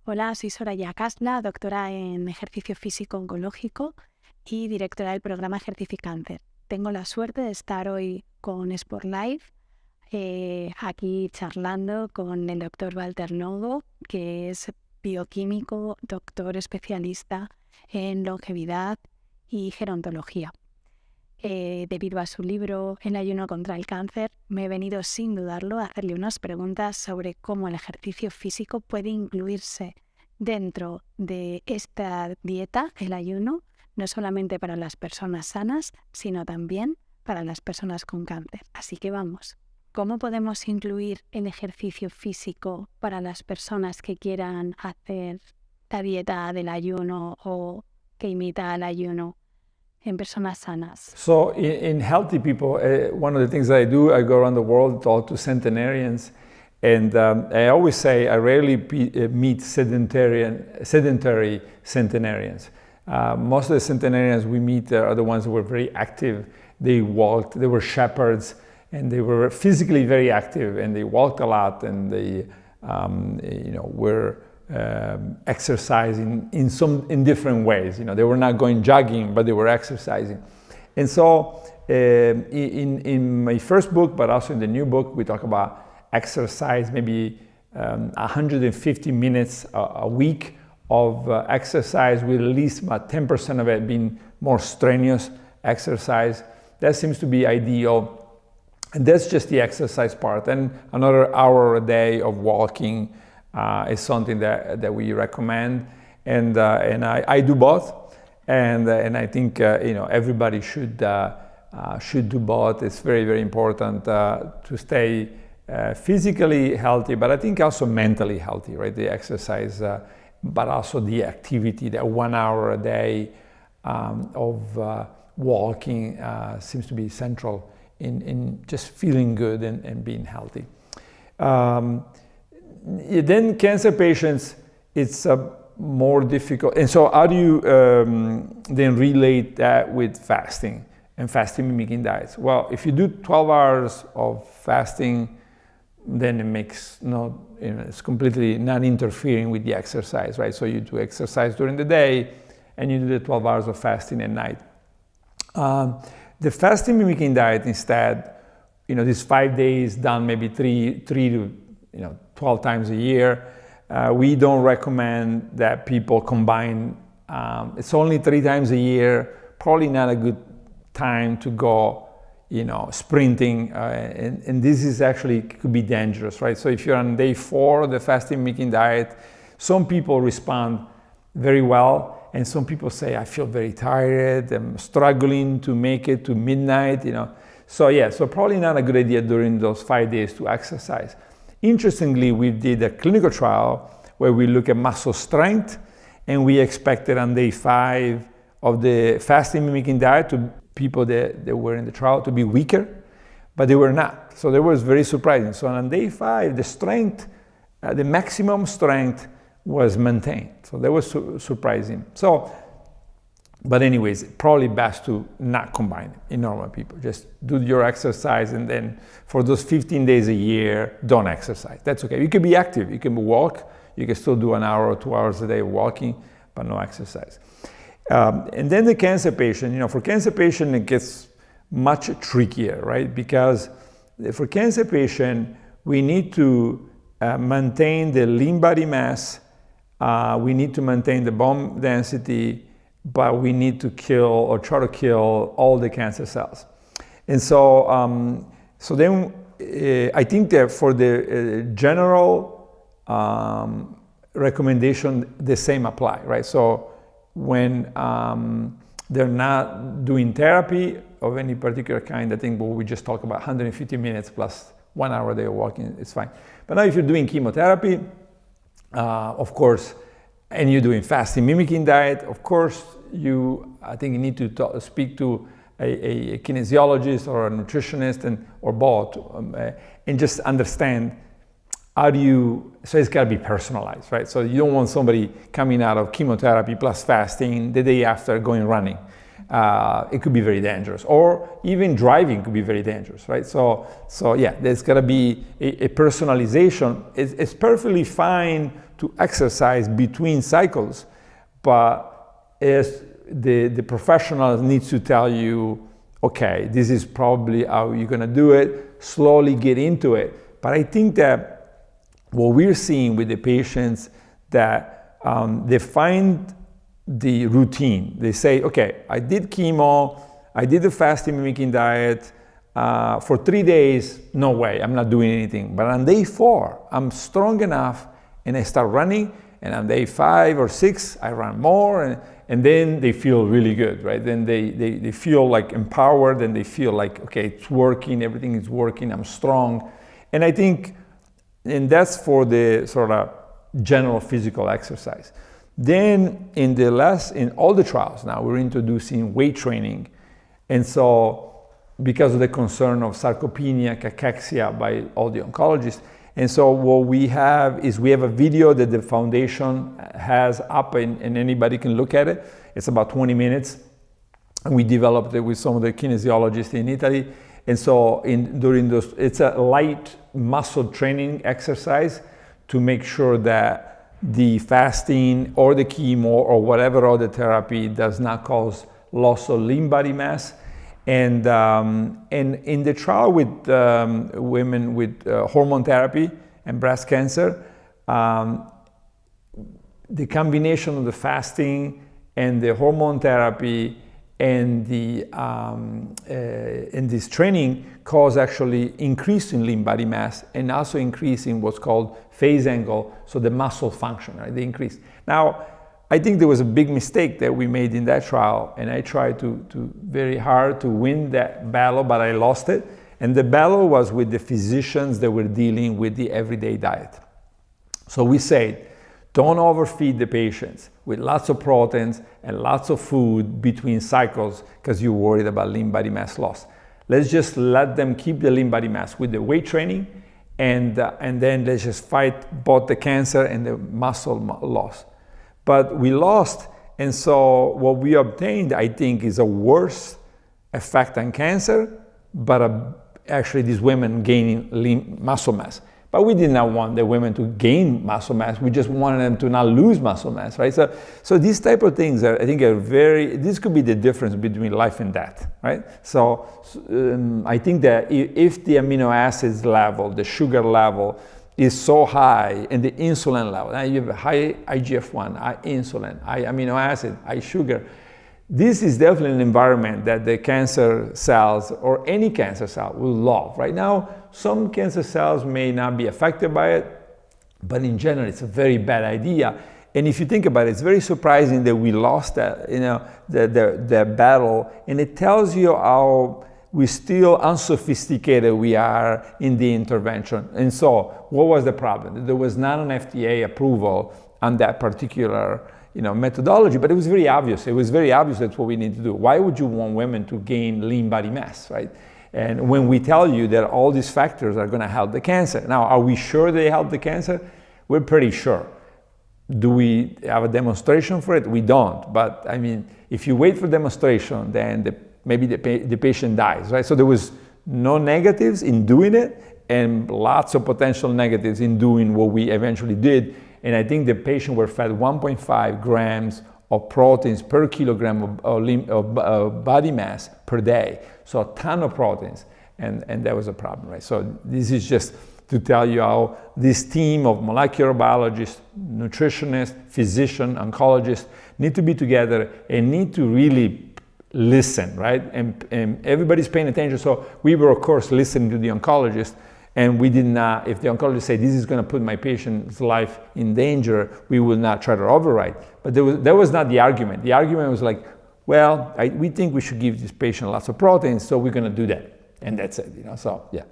Hola, soy Soraya Casla, doctora en ejercicio físico oncológico y directora del programa Ejercicio y Cáncer. Tengo la suerte de estar hoy con Sport Life, aquí charlando con el doctor VALTER LONGO, que es bioquímico, doctor especialista en longevidad y gerontología. Debido a su libro El ayuno contra el cáncer, me he venido sin dudarlo a hacerle unas preguntas sobre cómo el ejercicio físico puede incluirse dentro de esta dieta, el ayuno, no solamente para las personas sanas, sino también para las personas con cáncer. Así que vamos, ¿cómo podemos incluir el ejercicio físico para las personas que quieran hacer la dieta del ayuno o que imita al ayuno en personas sanas? So in healthy people, one of the things that I do, I go around the world, talk to centenarians, and I always say I rarely meet sedentary centenarians. Most of the centenarians we meet are the ones who were very active. They walked, they were shepherds, and they were physically very active, and they walked a lot, and they were exercising in different ways. They were not going jogging, but they were exercising. And so in my first book, but also in the new book, we talk about exercise, maybe 150 minutes a week of exercise, with at least about 10% of it being more strenuous exercise. That seems to be ideal. And that's just the exercise part. And another hour a day of walking is something that we recommend, and I do both, and I think everybody should do both. It's very, very important to stay physically healthy, but I think also mentally healthy, right? The exercise, but also the activity. That 1 hour a day of walking seems to be central in just feeling good and being healthy. Then cancer patients, it's more difficult. And so how do you then relate that with fasting and fasting mimicking diets? Well, if you do 12 hours of fasting, then it makes it's completely not interfering with the exercise, right? So you do exercise during the day and you do the 12 hours of fasting at night. The fasting mimicking diet instead, these 5 days done maybe three to 12 times a year. We don't recommend that people combine. It's only 3 times a year, probably not a good time to go, sprinting. And this is actually could be dangerous, right? So if you're on day 4 of the fasting mimicking diet, some people respond very well. And some people say, I feel very tired, I'm struggling to make it to midnight, So probably not a good idea during those 5 days to exercise. Interestingly, we did a clinical trial where we look at muscle strength, and we expected on day 5 of the fasting mimicking diet to people that were in the trial to be weaker, but they were not. So that was very surprising. So on day 5, the strength, the maximum strength was maintained. So that was surprising. But anyways, probably best to not combine it in normal people. Just do your exercise, and then for those 15 days a year, don't exercise. That's okay. You can be active. You can walk. You can still do 1 hour or 2 hours a day of walking, but no exercise. And then the cancer patient, for cancer patient, it gets much trickier, right? Because for cancer patient, we need to maintain the lean body mass. We need to maintain the bone density, but we need to kill or try to kill all the cancer cells. And so, then I think that for the general recommendation, the same apply, right? So when they're not doing therapy of any particular kind, I think we just talk about 150 minutes plus 1 hour a day of walking, it's fine. But now if you're doing chemotherapy, of course, and you're doing fasting mimicking diet, of course, I think you need to speak to a kinesiologist or a nutritionist or both, and just understand so it's got to be personalized, right? So you don't want somebody coming out of chemotherapy plus fasting the day after going running. it could be very dangerous. Or even driving could be very dangerous, right? So yeah, there's got to be a personalization. It's perfectly fine to exercise between cycles, but the professional needs to tell you, okay, this is probably how you're going to do it, slowly get into it. But I think that what we're seeing with the patients, that they find the routine. They say, okay, I did chemo, I did the fasting mimicking diet, for 3 days, no way, I'm not doing anything. But on day 4, I'm strong enough and I start running, and on day 5 or 6, I run more, and then they feel really good, right? Then they feel like empowered, and they feel like, okay, it's working, everything is working, I'm strong. And I think, and that's for the sort of general physical exercise. Then in all the trials now, we're introducing weight training. And so because of the concern of sarcopenia, cachexia by all the oncologists. And so what we have is we have a video that the foundation has up, and anybody can look at it. It's about 20 minutes. And we developed it with some of the kinesiologists in Italy. And so during those, it's a light muscle training exercise to make sure that the fasting or the chemo or whatever other therapy does not cause loss of lean body mass. And in the trial with women with hormone therapy and breast cancer, the combination of the fasting and the hormone therapy and this training cause actually increase in lean body mass, and also increase in what's called phase angle, so the muscle function, right? They increase. Now, I think there was a big mistake that we made in that trial, and I tried to very hard to win that battle, but I lost it. And the battle was with the physicians that were dealing with the everyday diet. So we said, don't overfeed the patients with lots of proteins and lots of food between cycles because you're worried about lean body mass loss. Let's just let them keep the lean body mass with the weight training, and then let's just fight both the cancer and the muscle loss. But we lost, and so what we obtained, I think, is a worse effect on cancer, but actually these women gaining lean muscle mass. But we did not want the women to gain muscle mass, we just wanted them to not lose muscle mass, right? So these type of things I think are this could be the difference between life and death, right? So I think that if the amino acids level, the sugar level, is so high, and the insulin level, now you have high IGF-1, high insulin, high amino acid, high sugar. This is definitely an environment that the cancer cells, or any cancer cell, will love. Right now, some cancer cells may not be affected by it, but in general, it's a very bad idea. And if you think about it, it's very surprising that we lost that, the battle, and it tells you how we still unsophisticated we are in the intervention. And so, what was the problem? There was not an FDA approval on that particular methodology, but it was very obvious. It was very obvious that's what we need to do. Why would you want women to gain lean body mass, right? And when we tell you that all these factors are gonna help the cancer. Now, are we sure they help the cancer? We're pretty sure. Do we have a demonstration for it? We don't. But I mean, if you wait for demonstration, then maybe the patient dies, right? So there was no negatives in doing it, and lots of potential negatives in doing what we eventually did. And I think the patient were fed 1.5 grams of proteins per kilogram of body mass per day. So a ton of proteins, and that was a problem, right? So this is just to tell you how this team of molecular biologists, nutritionists, physicians, oncologists need to be together and need to really listen, right? And everybody's paying attention. So we were, of course, listening to the oncologist, and we did not, if the oncologist said, this is going to put my patient's life in danger, we will not try to override. But that was not the argument. The argument was like, well, we think we should give this patient lots of proteins, so we're going to do that. And that's it, so yeah.